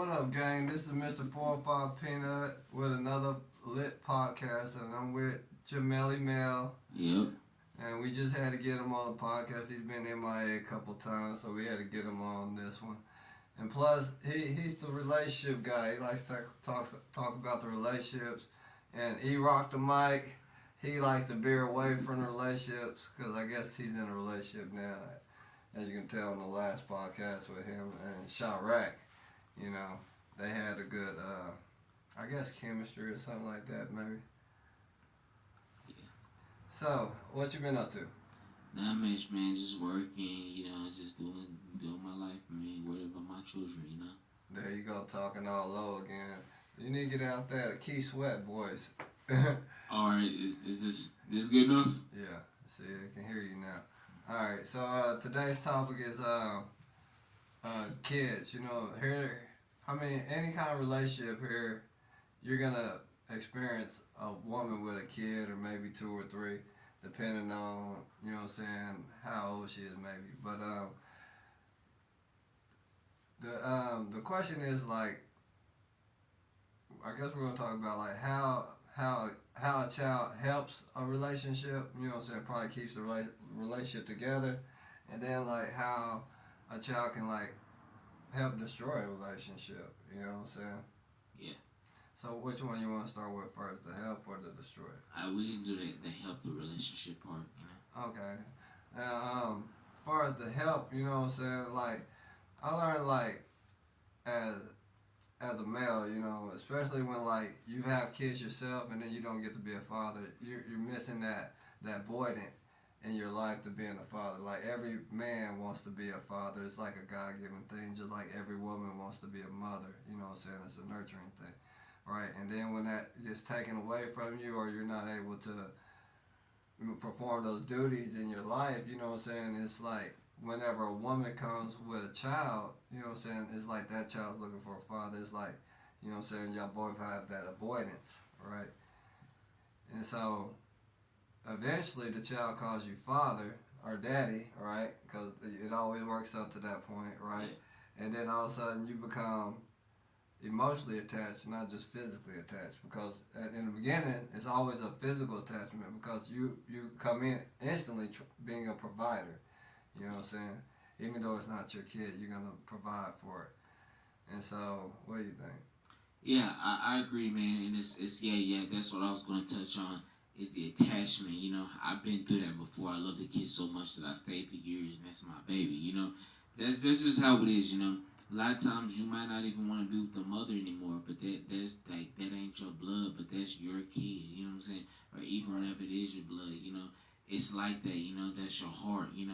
What up, gang? This is Mr. 405 Peanut with another lit podcast, and I'm with Jamel Mel. Yep. And we just had to get him on the podcast. He's been MIA a couple times, so we had to get him on this one. And plus, he's the relationship guy. He likes to talk about the relationships. And he rocked the mic. He likes to veer away from the relationships because I guess he's in a relationship now, as you can tell in the last podcast with him and Chirac. You know, they had a good, I guess, chemistry or something like that, maybe. Yeah. So, what you been up to? Not much, man. Just working, just doing my life, man. Worried about my children, There you go, talking all low again. You need to get out there, Key Sweat voice. Alright, is this good enough? Yeah, see, I can hear you now. Alright, so today's topic is kids. Any kind of relationship here, you're gonna experience a woman with a kid or maybe two or three, depending on, how old she is maybe. But the question is like, I guess we're gonna talk about like how a child helps a relationship. Probably keeps the relationship together, and then like how a child can like help destroy a relationship. You know what I'm saying? Yeah. So which one you want to start with first, the help or the destroy? We can do the help the relationship part, Okay. Now, as far as the help, you know what I'm saying? Like, I learned like as a male, especially when like you have kids yourself and then you don't get to be a father, you're missing that void in your life to being a father. Like every man wants to be a father. It's like a God-given thing, just like every woman wants to be a mother. You know what I'm saying? It's a nurturing thing, right? And then when that gets taken away from you, or you're not able to perform those duties in your life, you know what I'm saying? It's like whenever a woman comes with a child, you know what I'm saying? It's like that child's looking for a father. It's like, you know what I'm saying? Y'all both have that avoidance, right? And so eventually the child calls you father or daddy, right? Because it always works up to that point, right? Yeah. And then all of a sudden you become emotionally attached, not just physically attached. Because in the beginning, it's always a physical attachment because you come in instantly being a provider. You know what I'm saying? Even though it's not your kid, you're going to provide for it. And so, what do you think? Yeah, I agree, man. And it's that's what I was going to touch on. Is the attachment, I've been through that before. I love the kid so much that I stayed for years, and that's my baby, That's just how it is, A lot of times you might not even want to be with the mother anymore, but that ain't your blood, but that's your kid, you know what I'm saying? Or even whenever it is your blood, it's like that, that's your heart, You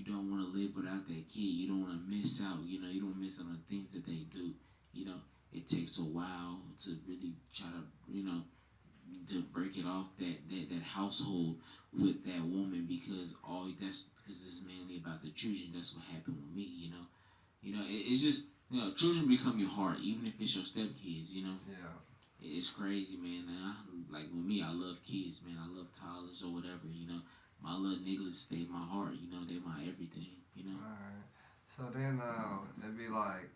don't want to live without that kid. You don't want to miss out, You don't miss out on the things that they do, It takes a while to really try to, to break it off that household with that woman because it's mainly about the children. That's what happened with me. It's just children become your heart, even if it's your stepkids. Yeah. It's crazy, man. Like with me, I love kids, man. I love toddlers or whatever. My little niggas stay in my heart. They're my everything. Alright. So then it'd be like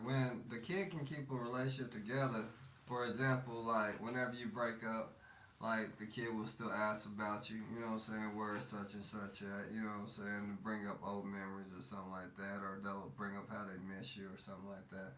when the kid can keep a relationship together, for example, like whenever you break up, like the kid will still ask about you, you know what I'm saying, where such and such at, you know what I'm saying, to bring up old memories or something like that, or they'll bring up how they miss you or something like that,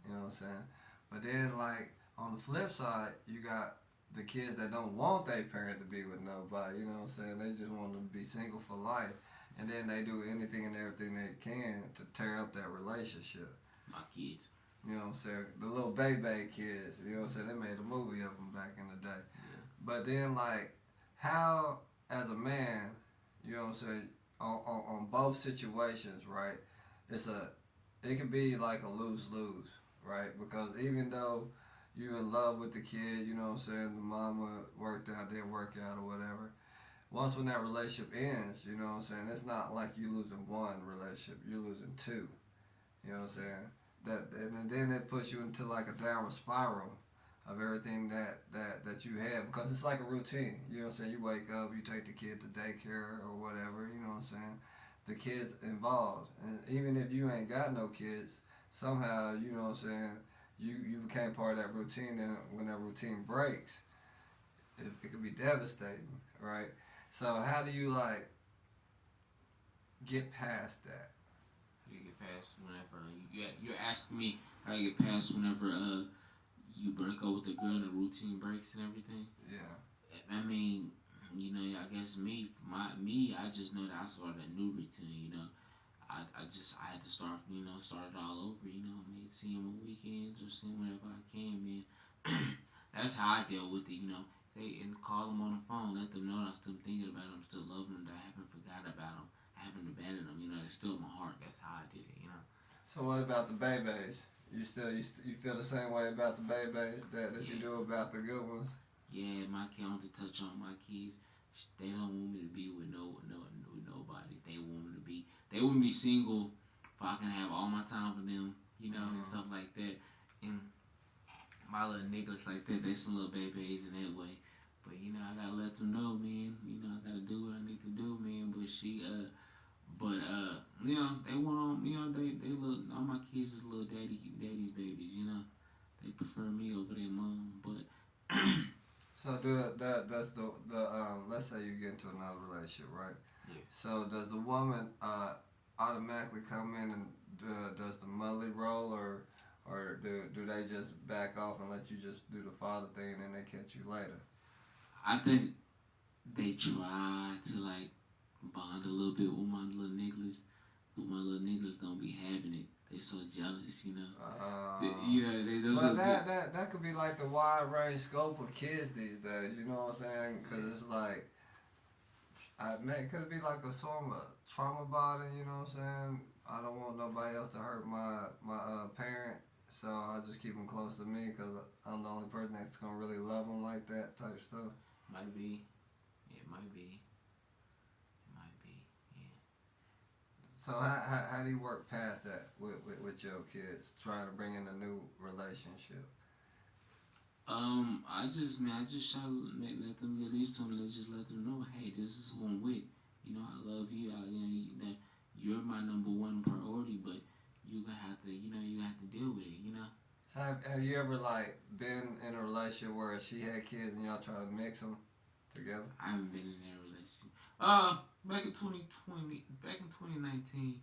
you know what I'm saying. But then like on the flip side, you got the kids that don't want their parent to be with nobody, you know what I'm saying, they just want them to be single for life, and then they do anything and everything they can to tear up that relationship. My kids. You know what I'm saying? The little baby kids, you know what I'm saying? They made a movie of them back in the day. Yeah. But then, like, how, as a man, you know what I'm saying, on both situations, right, it can be like a lose-lose, right? Because even though you in love with the kid, you know what I'm saying, the mama worked out, didn't work out or whatever, once when that relationship ends, you know what I'm saying, it's not like you losing one relationship, you're losing two. You know what I'm saying? And then it puts you into like a downward spiral of everything that you have because it's like a routine. You know what I'm saying? You wake up, you take the kid to daycare or whatever. You know what I'm saying? the kids involved. And even if you ain't got no kids, somehow, you know what I'm saying, you became part of that routine, and when that routine breaks, it could be devastating, right? So how do you like get past that? You get past whenever you're asking me how you get past whenever you break up with the girl and the routine breaks and everything. Yeah. I mean, I guess I just know that I started a new routine. I had to start it all over. See him on weekends or see him whenever I can, man. That's how I deal with it. And call them on the phone, let them know that I'm still thinking about them, still loving them, that I haven't forgot about them, I haven't abandoned them. They're still in my heart. That's how I did it. So what about the babies? You feel the same way about the babies that you do about the good ones? Yeah, my kid. I want to touch on my kids. They don't want me to be with with nobody. They want me single, if I can have all my time for them, and stuff like that. And my little niggas like that, they some little babies in that way. But I gotta let them know, man. I gotta do what I need to do, man. They want on, they look. All my kids is little daddy's babies. They prefer me over their mom. But So that's the let's say you get into another relationship, right? yeah, So does the woman automatically come in and does the motherly role, or do they just back off and let you just do the father thing and then they catch you later? I think they try to like bond a little bit with my little niggas, but my little niggas don't be having it. They so jealous. They But so that could be like the wide range scope of kids these days. You know what I'm saying? Because it's like, could it be like a sort of trauma bonding? You know what I'm saying? I don't want nobody else to hurt my parent, so I just keep them close to me because I'm the only person that's gonna really love them like that type stuff. might be. It might be. It might be. Yeah. So how do you work past that with your kids, trying to bring in a new relationship? I just try to let them at least just let them know, hey, this is who I'm with. I love you. That you're my number one priority, but you gonna have to, you have to deal with it. Have you ever like been in a relationship where she had kids and y'all try to mix them together? I haven't been in that relationship. Back in 2020, back in 2019,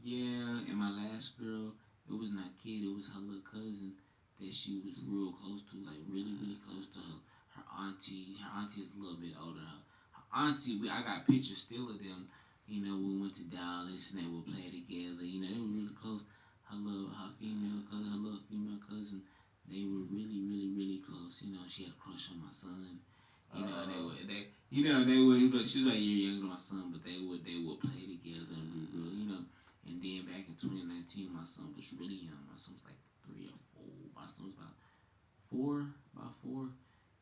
yeah, and my last girl, it was not kid, it was her little cousin that she was real close to, like really, really close to her auntie. Her auntie is a little bit older. Her auntie, I got pictures still of them. We went to Dallas and they would play together. They were really close. Her little female cousin, they were really, really, really close. She had a crush on my son. They would, but she was like a year younger than my son, but they would play together and be real, And then back in 2019, my son was really young. My son was like 3 or 4. My son was about four.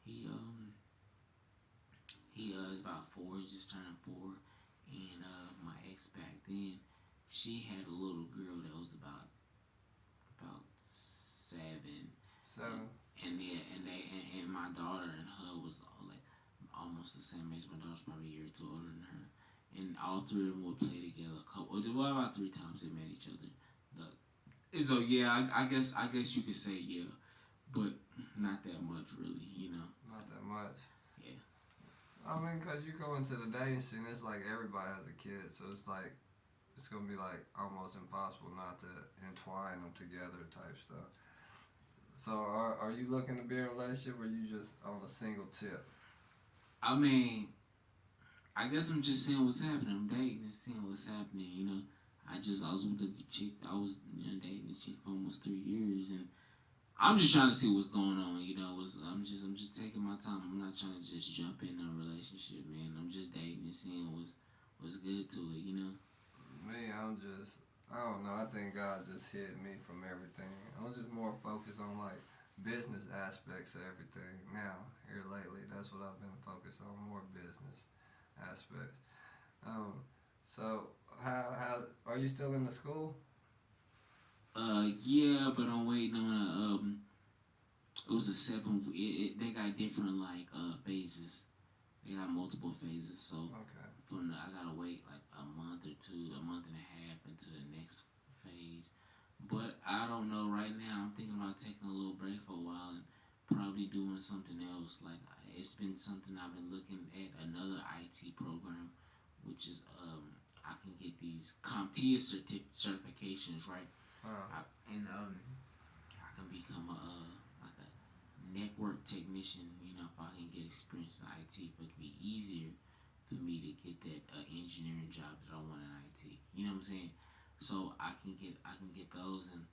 He is about 4. He just turned 4. And my ex back then, she had a little girl that was about 7. 7. And my daughter and her was like almost the same age. My daughter's probably a year or two older than her. And all 3 of them would play together about 3 times they met each other. So yeah, I guess you could say yeah, but not that much really. Not that much. Yeah. I mean, cause you go into the dating scene, it's like everybody has a kid, so it's like it's gonna be like almost impossible not to entwine them together type stuff. So are you looking to be in a relationship, or you just on a single tip? I mean, I guess I'm just seeing what's happening. I'm dating and seeing what's happening. I was with a chick. I was dating a chick for almost 3 years, and I'm just trying to see what's going on. I'm just taking my time. I'm not trying to just jump in a relationship, man. I'm just dating and seeing what's good to it. Me, I don't know. I think God just hid me from everything. I'm just more focused on like business aspects of everything now. Here lately, that's what I've been focused on, more business aspects. So how are you still in the school? Yeah, but I'm waiting on it was a 7. They got different like phases. They got multiple phases, so Okay. I gotta wait like a month or 2 don't know right now. I'm thinking about taking a little break for a while and probably doing something else. Like it's been something I've been looking at another IT program, which is I can get these CompTIA certifications, right? Uh, And I can become like a network technician. You know, if I can get experience in IT, if it could be easier for me to get that engineering job that I want in IT. You know what I'm saying? So I can get those and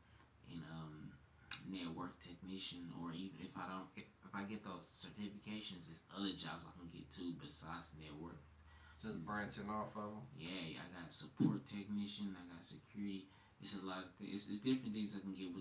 network technician, or even if I don't if I get those certifications, there's other jobs I can get too besides network. just branching off of them. Yeah, I got support technician, I got security. It's a lot of things. It's different things I can get with